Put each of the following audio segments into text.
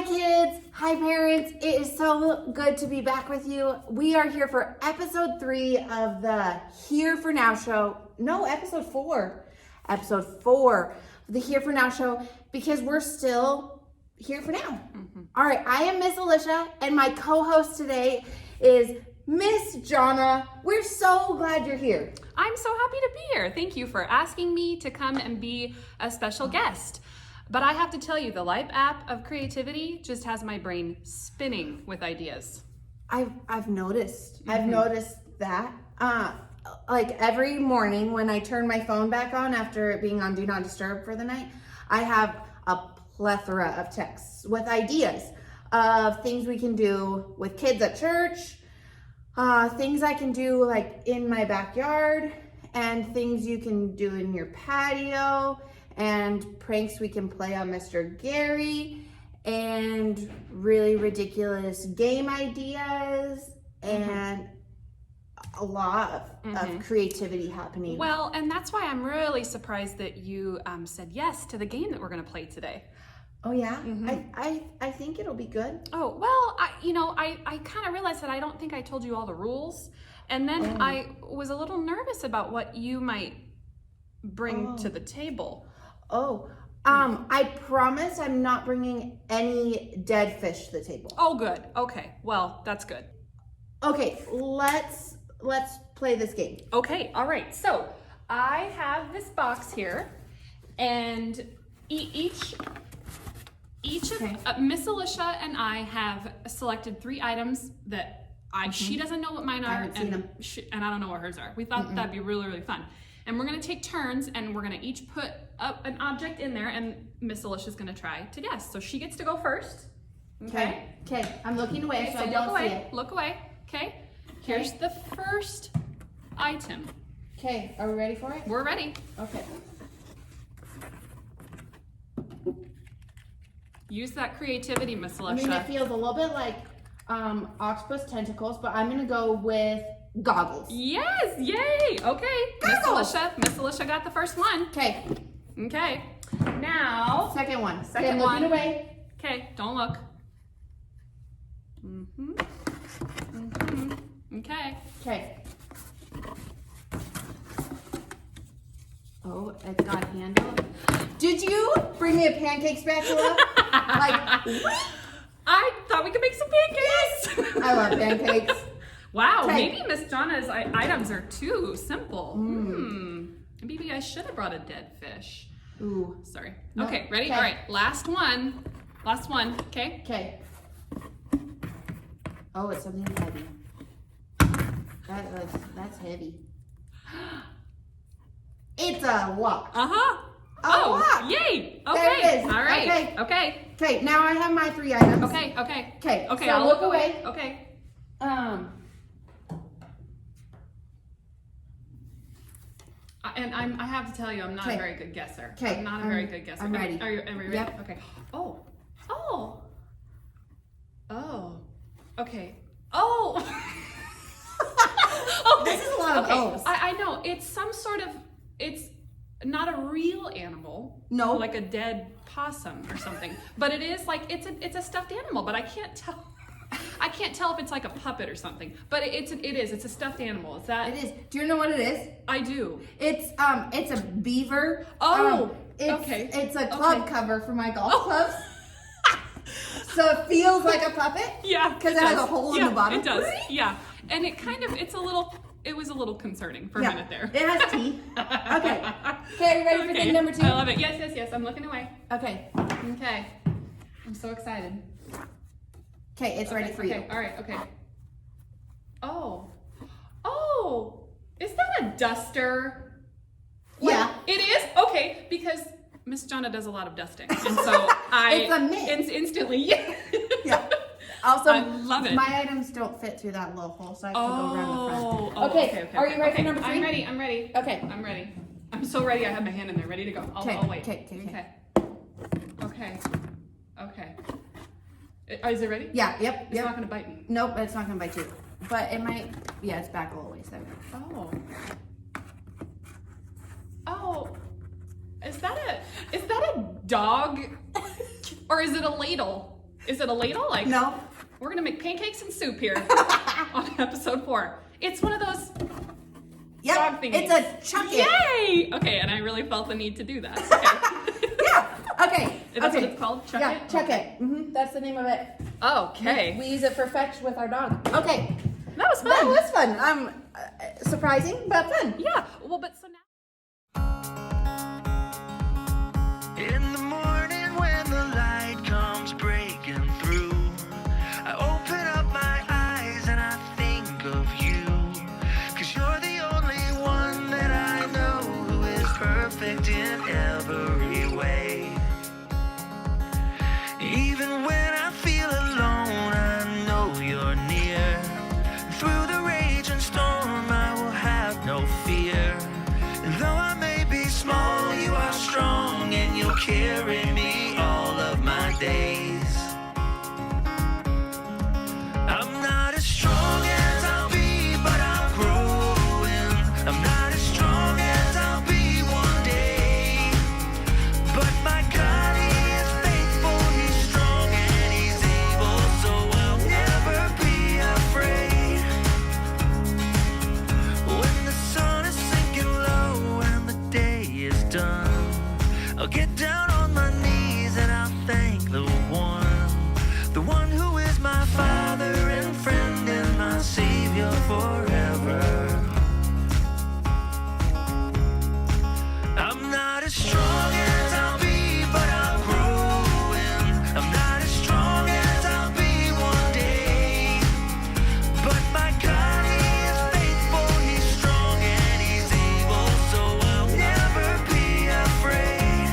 kids, hi parents. It is so good to be back with you. We are here for episode 3 of the Here for Now show. No, episode 4. Episode 4 of the Here for Now show because we're still here for now. All right, I am Miss Alicia and my co-host today is Miss Jonna. We're so glad you're here. I'm so happy to be here. Thank you for asking me to come and be a special guest. But I have to tell you, the Life app of creativity just has my brain spinning with ideas. I've noticed. I've noticed that. Like every morning when I turn my phone back on after it being on Do Not Disturb for the night, I have a plethora of texts with ideas of things we can do with kids at church, things I can do like in my backyard, and things you can do in your patio, and pranks we can play on Mr. Gary, and really ridiculous game ideas, and a lot of creativity happening. Well, and that's why I'm really surprised that you said yes to the game that we're going to play today. Oh yeah? I think it'll be good. Oh, well, I kind of realized that I don't think I told you all the rules. And then I was a little nervous about what you might bring to the table. I promise I'm not bringing any dead fish to the table. Oh, good. Okay. Well, that's good. Okay, let's play this game. Okay. All right. So I have this box here, and each of Miss Alicia and I have selected 3 items that she doesn't know what mine are, haven't seen them. And I don't know what hers are. We thought that'd be really, really fun. And we're gonna take turns, and we're gonna each put up an object in there, and Miss Alicia's gonna try to guess. So she gets to go first. Okay. I'm looking away so I look don't away. see it. Look away. Okay. Here's the first item. Okay, are we ready for it? We're ready. Okay. Use that creativity, Miss I Alicia. mean, it feels a little bit like octopus tentacles, but I'm gonna go with goggles. Yes! Yay! Okay. Goggles. Miss Alicia got the first one. Okay. Okay. Now. Second one. Second I'm one. looking away. Okay. Don't look. Okay. Okay. Oh, it's got a handle. Did you bring me a pancake spatula? I thought we could make some pancakes. I love pancakes. Wow, Okay. maybe Miss Jonna's items are too simple. Maybe I should have brought a dead fish. Ooh. Sorry. No. Okay, ready? Okay. All right, last one. Last one, okay? Okay. Oh, it's something heavy. That's heavy. It's a lock. Uh-huh. A lock. Yay. Okay. There it is. All right. Okay. Okay. Okay, now I have my 3 items. Okay. Okay. Okay. Okay, So I'll look away. Okay. And I have to tell you, I'm not a Okay. very good guesser. Okay, I'm not a very good guesser. I'm ready. Are you ready? Yep. Okay. Oh. Okay. Oh. Okay. This is a lot of O's. I know. It's some sort of, it's not a real animal. No. Like a dead possum or something. But it is like, it's a stuffed animal, but I can't tell. I can't tell if it's like a puppet or something. But it is. It's a stuffed animal. Is that? It is. Do you know what it is? I do. It's a beaver. Oh, it's, okay. It's a club Okay. cover for my golf clubs. So it feels like a puppet. Yeah. Because it has a hole in the bottom. It does. Yeah. And it was a little concerning for a minute there. It has teeth. Okay. Okay, are you ready for thing number 2? I love it. Yes. I'm looking away. Okay. Okay. I'm so excited. Okay, it's ready for you. Okay. All right. Okay. Oh. Is that a duster? Yeah. It is? Okay. Because Miss Jonna does a lot of dusting. And so It's a mitt. instantly, yeah. Yeah. Also, I love it. my items don't fit through that little hole, so I have to go around the front. Oh, Okay, are you ready for number 3? I'm ready. Okay. I'm ready. I'm so ready. I have my hand in there, ready to go. I'll wait. Okay. Is it ready? Yeah, yep. It's not gonna bite me. Nope, it's not gonna bite you. But it might, yeah, it's back a little ways. There we go. Oh. Is that a dog? Or is it a ladle? Is it a ladle? Like, No. we're gonna make pancakes and soup here on episode 4. It's one of those Yep. dog thingies. It's a chuck it. Yay! Okay, and I really felt the need to do that. Okay. Yeah. Okay. That's okay. what it's called? Chuck yeah, it? chuck it. That's the name of it. Okay. We use it for fetch with our dog. Okay. That was fun. That was fun. Surprising, but fun. Yeah. Well, but so now. In the morning when the light comes breaking through, I open up my eyes and I think of you. 'Cause you're the only one that I know who is perfect in every way. Even when I feel alone, I know you're near. Through the rage and storm, I will have no fear. And though I may be small, you are strong, and you'll carry me all of my days. I'm not as strong as I'll be, but I'm growing. I'm not as strong as I'll be one day. But my God, He is faithful, He's strong, and He's able, so I'll never be afraid. When the sun is sinking low and the day is done, I'll get down on my knees and I'll thank the one who is my Father and friend and my Savior forever. I'm not as strong as I'll be, but I'm growing. I'm not as strong as I'll be one day. But my God, He is faithful, He's strong, and He's able, so I'll never be afraid.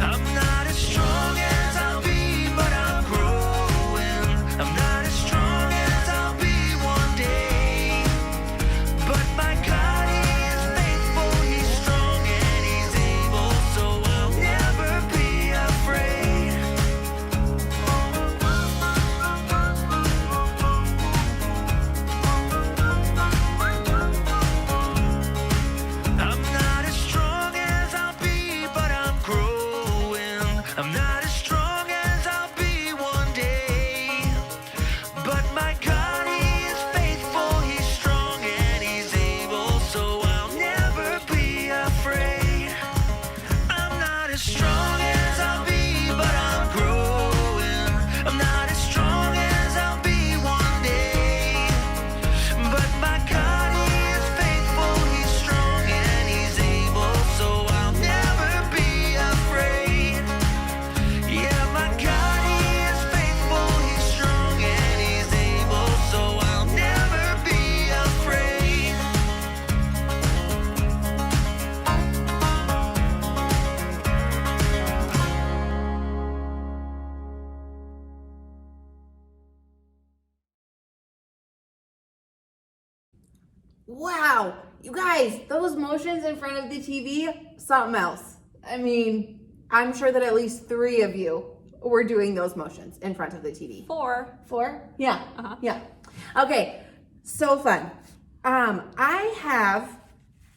I'm not as strong as I'll be, but I'm growing. I'm not as strong as I'll be one day. But my God, He is faithful, He's strong, and He's able, so I'll never be afraid. I'm not as strong as I'll be, but I'm growing. I'm not as strong as I'll be one day. But my God, He is faithful, He's strong, and He's able, so I'll never be afraid. I'm not as strong as I'll be, but I'm growing. I'm not as strong as I'll be one day. But my God, He is faithful, He's strong, and He's able, so I'll never be afraid. Yeah, my God, He is faithful, He's strong, and He's able, so I'll never be afraid. Wow, you guys, those motions in front of the TV, something else. I mean, I'm sure that at least 3 of you were doing those motions in front of the TV. 4. 4? Yeah. Uh-huh. Yeah. Okay. So fun. I have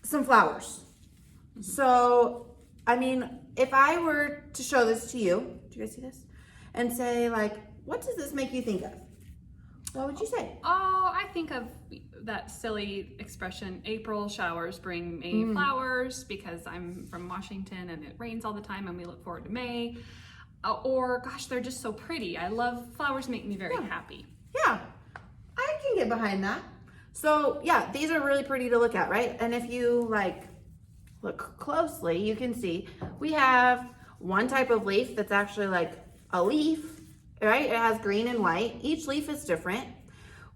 some flowers. So, I mean, if I were to show this to you, do you guys see this? And say, like, what does this make you think of? What would you say? Oh, I think of that silly expression, April showers bring May flowers, because I'm from Washington and it rains all the time and we look forward to May. Or, gosh, they're just so pretty. I love flowers, make me very happy. Yeah, I can get behind that. So yeah, these are really pretty to look at, right? And if you like look closely, you can see we have one type of leaf that's actually like a leaf, right? It has green and white. Each leaf is different.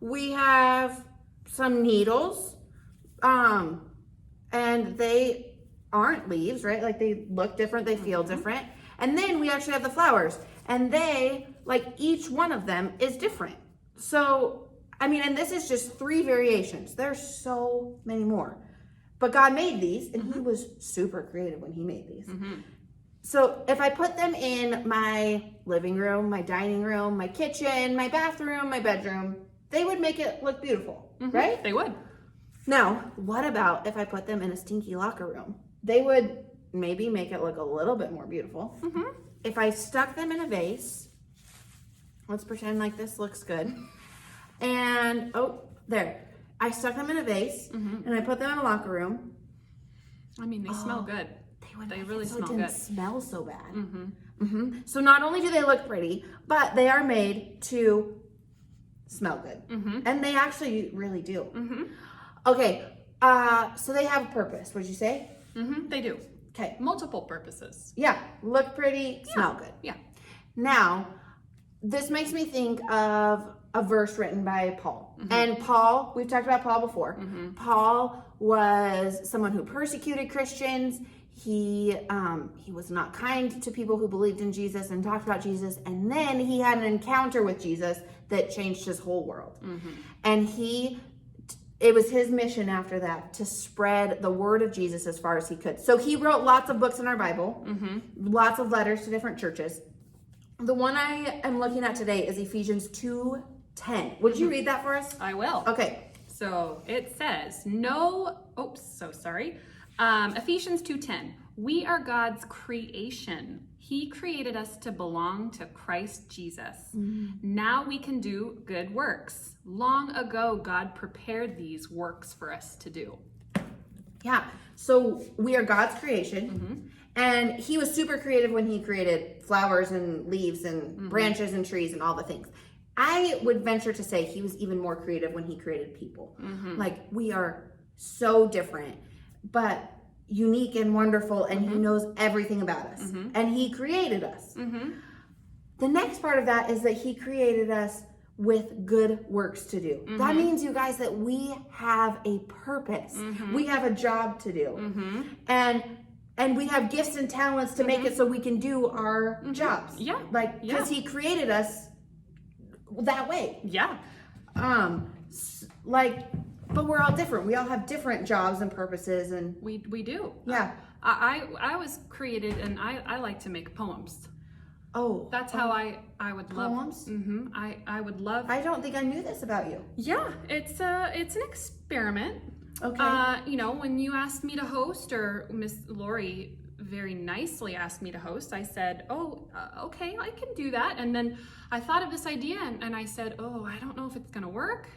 We have some needles, and they aren't leaves, right? Like they look different, they feel different. And then we actually have the flowers, and they, like each one of them is different. So, I mean, and this is just 3 variations. There's so many more. But God made these, and He was super creative when He made these. So if I put them in my living room, my dining room, my kitchen, my bathroom, my bedroom, they would make it look beautiful, right? They would. Now, what about if I put them in a stinky locker room? They would maybe make it look a little bit more beautiful. If I stuck them in a vase, Let's pretend like this looks good. And, oh, there. I stuck them in a vase, and I put them in a locker room. I mean, they smell good. They really So it smell didn't good. smell so bad. So not only do they look pretty, but they are made to smell good. And they actually really do. Okay, so they have a purpose, would you say? They do. Okay. Multiple purposes. Yeah, look pretty, smell good. Yeah. Now, this makes me think of a verse written by Paul. And Paul, we've talked about Paul before. Paul was someone who persecuted Christians. He was not kind to people who believed in Jesus and talked about Jesus. And then he had an encounter with Jesus that changed his whole world. And it was his mission after that to spread the word of Jesus as far as he could. So he wrote lots of books in our Bible, lots of letters to different churches. The one I am looking at today is Ephesians 2:10. Would you read that for us? I will. Okay. So it says, Ephesians 2:10. We are God's creation. He created us to belong to Christ Jesus. Now we can do good works. Long ago, God prepared these works for us to do. Yeah. So we are God's creation. And he was super creative when he created flowers and leaves and branches and trees and all the things. I would venture to say he was even more creative when he created people. Like, we are so different, but unique and wonderful, and he knows everything about us. And he created us. The next part of that is that he created us with good works to do. That means, you guys, that we have a purpose. We have a job to do. And we have gifts and talents to make it so we can do our jobs. Yeah. Like, because he created us that way. Yeah. But we're all different. We all have different jobs and purposes, and We do. yeah. I was created, and I like to make poems. Oh, That's how I would love. Poems? I would love. I don't think I knew this about you. Yeah, it's an experiment. Okay. When you asked me to host, or Miss Lori very nicely asked me to host, I said, okay, I can do that. And then I thought of this idea, and I said, I don't know if it's gonna work,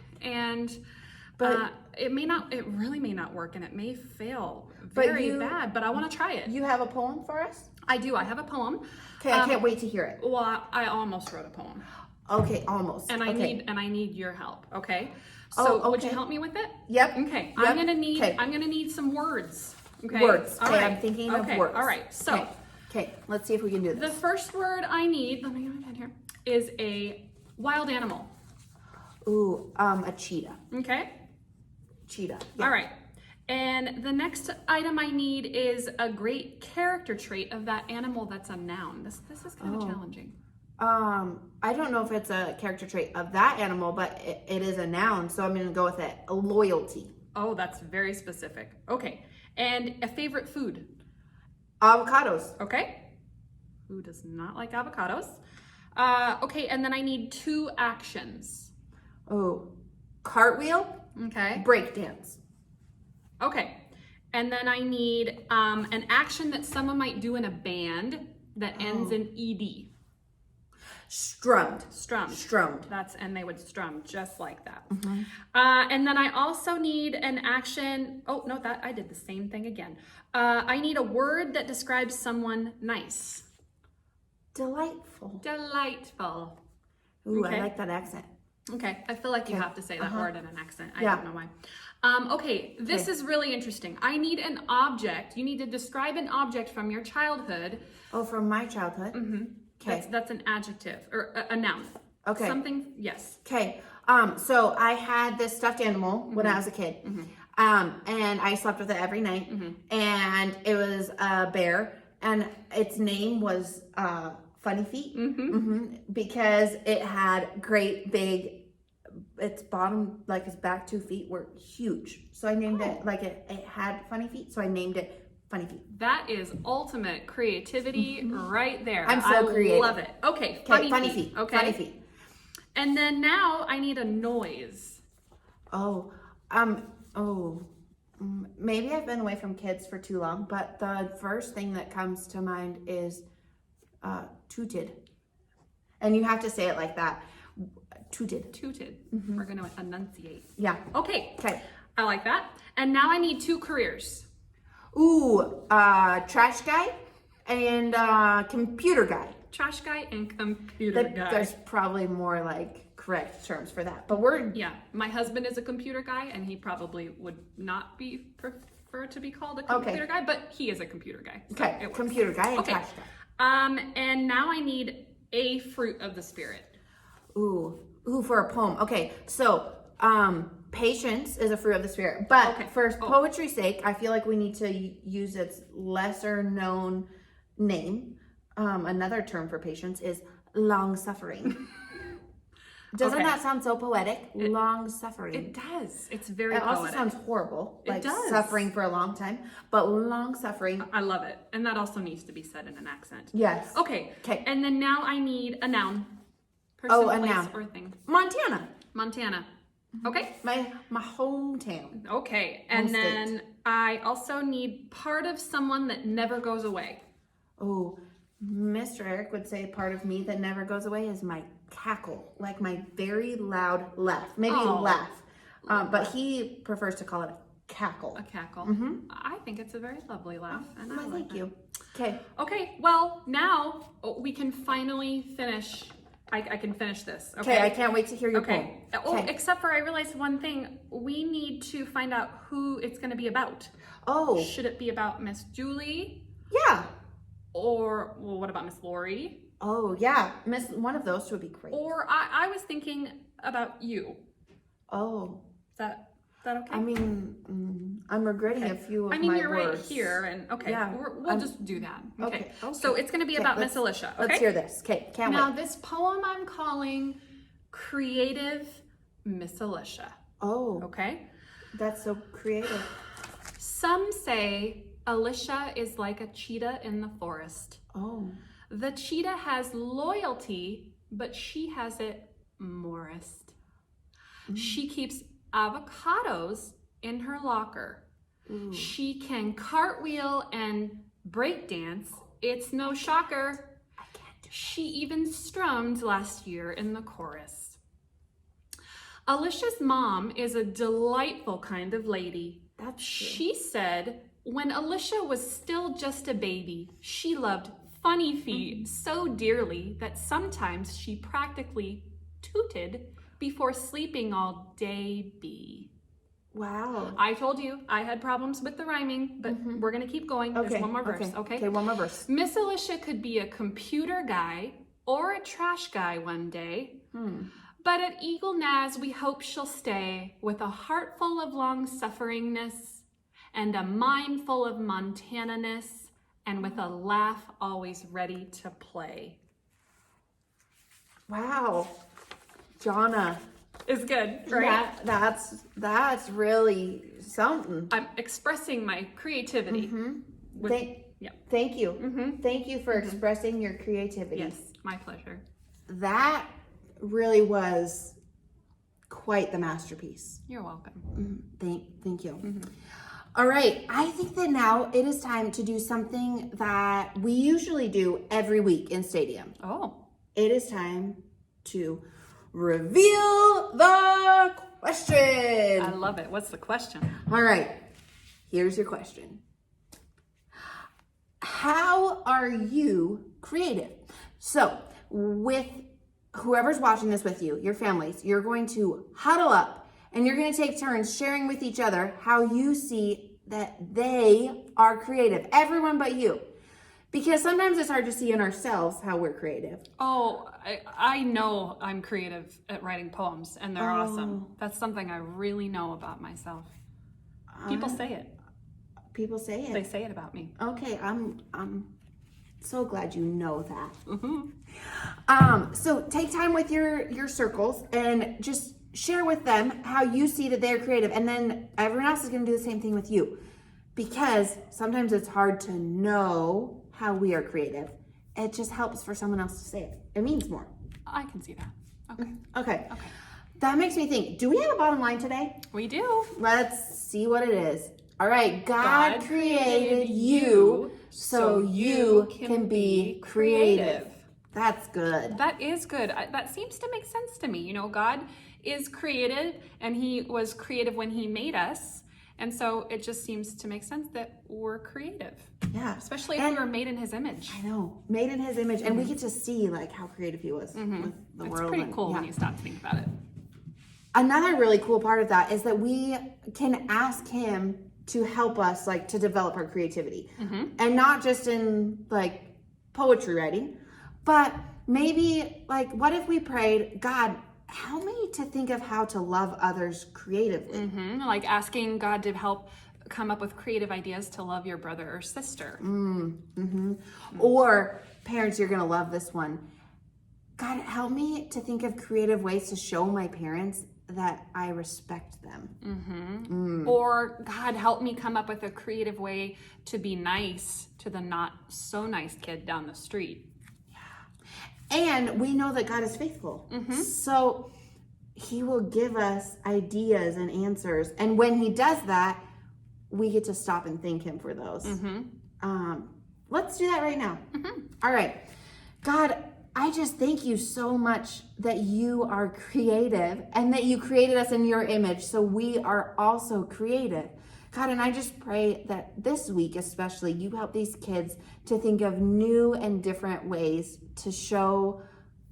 but it really may not work, and it may fail very bad, but I want to try it. You have a poem for us? I do. I have a poem. Okay, I can't wait to hear it. Well, I almost wrote a poem, Okay, almost. and I okay. need your help. Okay. So would you okay. help me with it? Yep. Okay. Yep. I'm gonna Okay. need some words. Okay. Words. All Okay, right. I'm thinking of Okay. words. All right. So Okay, let's see if we can do the this. first word I need, let me get my pen here, is a wild animal. Ooh, a cheetah. Okay. Cheetah. Yeah. All right. And the next item I need is a great character trait of that animal that's a noun. This is kind of challenging. I don't know if it's a character trait of that animal, but it is a noun, so I'm gonna go with it. Loyalty. Oh, that's very specific. Okay. And a favorite food. Avocados. Okay. Who does not like avocados? Okay, and then I need 2 actions. Oh, cartwheel. Okay. Breakdance. Okay. And then I need an action that someone might do in a band that ends in ed. Strummed. Strummed. Strummed. And they would strum just like that. And then I also need an action. Oh, no, I did the same thing again. I need a word that describes someone nice. Delightful. Delightful. Ooh, Okay. I like that accent. Okay, I feel like you have to say that word in an accent. I Yeah. don't know why. Okay, this is really interesting. I need an object. You need to describe an object from your childhood. Oh, from my childhood. Okay. That's an adjective or a noun. Okay. Something. Yes. Okay. So I had this stuffed animal when I was a kid. And I slept with it every night. And it was a bear, and its name was Funny Feet. Because it had great big, its bottom, like its back 2 feet were huge. So I named it, like it had funny feet, so I named it Funny Feet. That is ultimate creativity right there. I'm so creative. Love it. Okay, Okay, funny feet. Okay. Funny Feet. And then now I need a noise. Maybe I've been away from kids for too long, but the first thing that comes to mind is tooted. And you have to say it like that. Tooted. Tooted. We're going to enunciate. Yeah. Okay. Okay. I like that. And now I need 2 careers. Ooh, trash guy and computer guy. Trash guy and computer guy. There's probably more like correct terms for that, but we're Yeah, my husband is a computer guy, and he probably would not prefer to be called a computer guy, but he is a computer guy. So okay. it works. Computer guy and Okay. trash guy. And now I need a fruit of the spirit. Ooh, for a poem. Okay, so patience is a fruit of the spirit, but Okay. for poetry's sake, I feel like we need to use its lesser known name. Another term for patience is long suffering. Doesn't Okay. that sound so poetic? Long suffering. It does. It's very It also poetic. sounds horrible, It like does. suffering for a long time, but long suffering. I love it. And that also needs to be said in an accent. Yes. Okay. 'Kay. And then now I need a noun. Person, A place, noun. or thing. Montana, Montana. Okay. my hometown. Okay. And Home then state. I also need part of someone that never goes away. Oh, Mr. Eric would say part of me that never goes away is my cackle, like my very loud laugh. Maybe Oh. laugh, but he prefers to call it a cackle. A cackle. I think it's a very lovely laugh. And I Why, like thank that. you. Okay. Okay, well, now we can finally finish. I can finish this. Okay, I can't wait to hear your poem. Okay. Oh, except for I realized one thing. We need to find out who it's going to be about. Oh, Should it be about Miss Julie? yeah. Or, well, what about Miss Lori? Oh, yeah. Miss, one of those two would be great. Or I was thinking about you. Oh, Is that okay? I mean, I'm regretting a few of I mean, my you're words. right here, and okay, Yeah, we'll just do that. Okay. Okay. So it's going to be about Miss Alicia. Okay. Let's hear this. Okay, can't Now, wait. this poem I'm calling Creative Miss Alicia. Oh, Okay. that's so creative. Some say Alicia is like a cheetah in the forest. Oh, The cheetah has loyalty, but she has it morist. She keeps avocados in her locker. She can cartwheel and breakdance. It's no shocker. She even strummed last year in the chorus. Alicia's mom is a delightful kind of lady. that's true. She said when Alicia was still just a baby, she loved funny feet so dearly that sometimes she practically tooted before sleeping all day bee. Wow. I told you I had problems with the rhyming, but we're gonna keep going. Okay. There's one more verse, okay? Okay, one more verse. Miss Alicia could be a computer guy or a trash guy one day. But at Eagle Naz, we hope she'll stay with a heart full of long-sufferingness and a mind full of Montana-ness and with a laugh always ready to play. Wow. Jonna. Is good, right? That's really something. I'm expressing my creativity. with- yeah. Thank you. Thank you for expressing your creativity. Yes, my pleasure. That really was quite the masterpiece. You're welcome. Thank you. All right, I think that now it is time to do something that we usually do every week in Stadium. Oh, It is time to reveal the question. I love it. What's the question? All right, here's your question. How are you creative? So, with whoever's watching this with you, your families, you're going to huddle up and you're going to take turns sharing with each other how you see that they are creative, everyone but you. Because sometimes it's hard to see in ourselves how we're creative. Oh, I know I'm creative at writing poems, and they're awesome. That's something I really know about myself. People say it. People say it. They say it about me. Okay, I'm so glad you know that. So take time with your circles and just share with them how you see that they're creative, and then everyone else is going to do the same thing with you, because sometimes it's hard to know how we are creative. It just helps for someone else to say it. It means more. I can see that. Okay. Okay. That makes me think, do we have a bottom line today? We do. Let's see what it is. All right, God created you so you can be creative. That's good. That is good. That seems to make sense to me. You know, God is creative, and he was creative when he made us. And so it just seems to make sense that we're creative. Yeah. Especially if we were made in his image. I know, made in his image. And we get to see like how creative he was with the It's world. pretty and- cool yeah. when you stop to think about it. Another really cool part of that is that we can ask him to help us like to develop our creativity. And not just in like poetry writing, but maybe like what if we prayed, God, help me to think of how to love others creatively. Like asking God to help come up with creative ideas to love your brother or sister. Or parents, you're gonna love this one. God, help me to think of creative ways to show my parents that I respect them. Or God, help me come up with a creative way to be nice to the not so nice kid down the street. And we know that God is faithful. So he will give us ideas and answers. And when he does that, we get to stop and thank him for those. Let's do that right now. All right. God, I just thank you so much that you are creative and that you created us in your image. So we are also creative. God, and I just pray that this week especially, you help these kids to think of new and different ways to show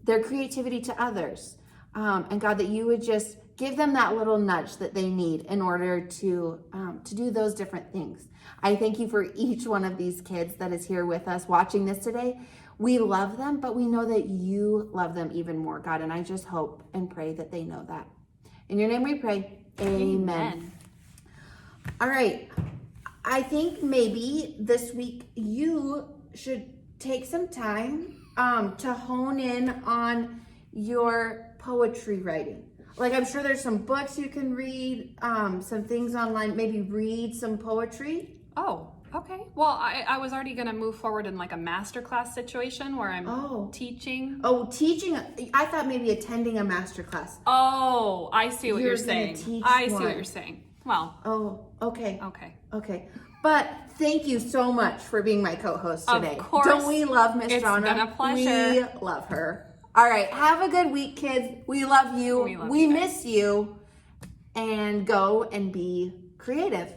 their creativity to others. And God, that you would just give them that little nudge that they need in order to do those different things. I thank you for each one of these kids that is here with us watching this today. We love them, but we know that you love them even more, God. And I just hope and pray that they know that. In your name we pray. Amen. All right. I think maybe this week you should take some time to hone in on your poetry writing. Like I'm sure there's some books you can read, some things online, maybe read some poetry. Oh, okay. Well, I was already going to move forward in like a masterclass situation where I'm teaching. Oh, teaching. I thought maybe attending a masterclass. Oh, I see what You're you're gonna saying. teach I see one. what you're saying. Well, Oh, okay. okay. Okay. But thank you so much for being my co-host Of today. course. Don't we love Miss It's Donna? been a pleasure. We love her. All right. Have a good week, kids. We love you. We love We you guys. miss you. And go and be creative.